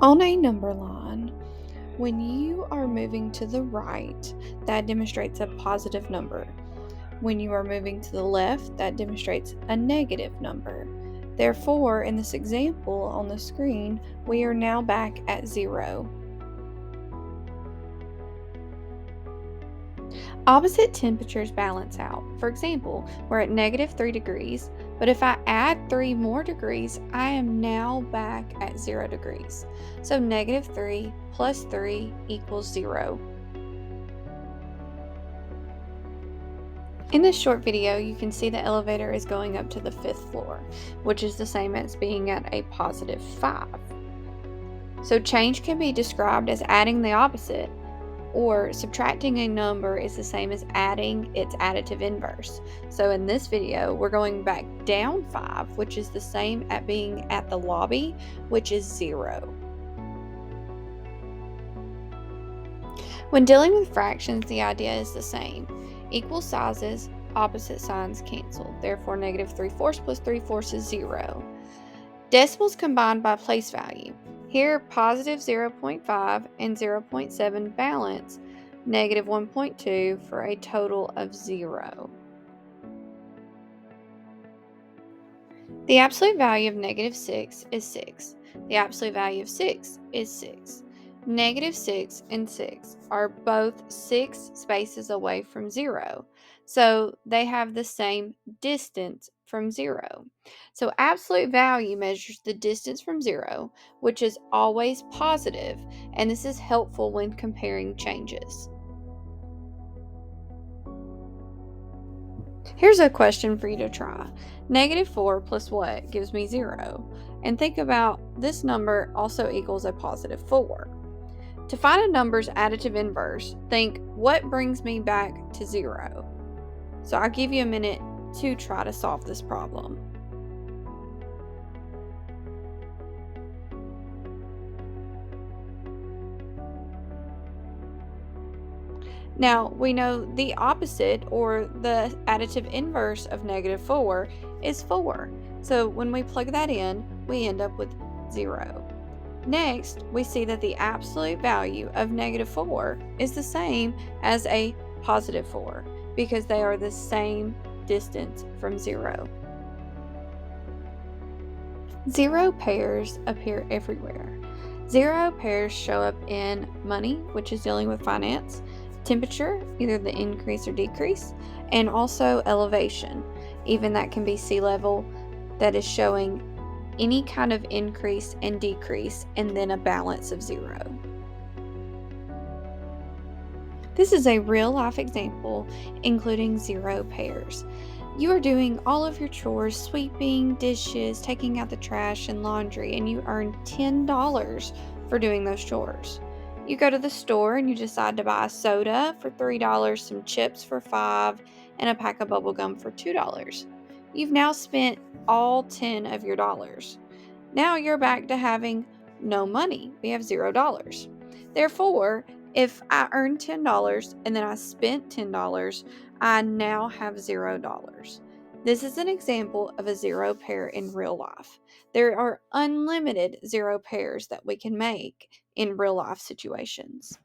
On a number line, when you are moving to the right, that demonstrates a positive number. When you are moving to the left, that demonstrates a negative number. Therefore, in this example on the screen, we are now back at 0. Opposite temperatures balance out. For example, we're at -3 degrees, but if I add 3 more degrees, I am now back at 0 degrees. So -3 plus 3 equals 0. In this short video, you can see the elevator is going up to the 5th floor, which is the same as being at a positive 5. So change can be described as adding the opposite, or subtracting a number is the same as adding its additive inverse. So in this video, we're going back down 5, which is the same at being at the lobby, which is 0. When dealing with fractions, the idea is the same. Equal sizes, opposite signs cancel. Therefore, -3/4 plus 3/4 is 0. Decimals combined by place value. Here, positive 0.5 and 0.7 balance -1.2 for a total of 0. The absolute value of -6 is 6. The absolute value of 6 is 6. -6 and 6 are both 6 spaces away from 0, so they have the same distance from 0. So absolute value measures the distance from 0, which is always positive, and this is helpful when comparing changes. Here's a question for you to try. -4 plus what gives me 0? And think about this number also equals a positive 4. To find a number's additive inverse, think what brings me back to 0? So I'll give you a minute to try to solve this problem. Now, we know the opposite or the additive inverse of -4 is 4. So when we plug that in, we end up with 0. Next, we see that the absolute value of -4 is the same as a positive 4 because they are the same distance from 0. 0 pairs appear everywhere. 0 pairs show up in money, which is dealing with finance, temperature, either the increase or decrease, and also elevation. Even that can be sea level, that is showing any kind of increase and decrease, and then a balance of 0. This is a real life example, including 0 pairs. You are doing all of your chores, sweeping, dishes, taking out the trash, and laundry, and you earn $10 for doing those chores. You go to the store and you decide to buy a soda for $3, some chips for $5, and a pack of bubble gum for $2. You've now spent all 10 of your dollars. Now you're back to having no money. We have $0. Therefore, if I earned $10 and then I spent $10, I now have $0. This is an example of a 0 pair in real life. There are unlimited 0 pairs that we can make in real life situations.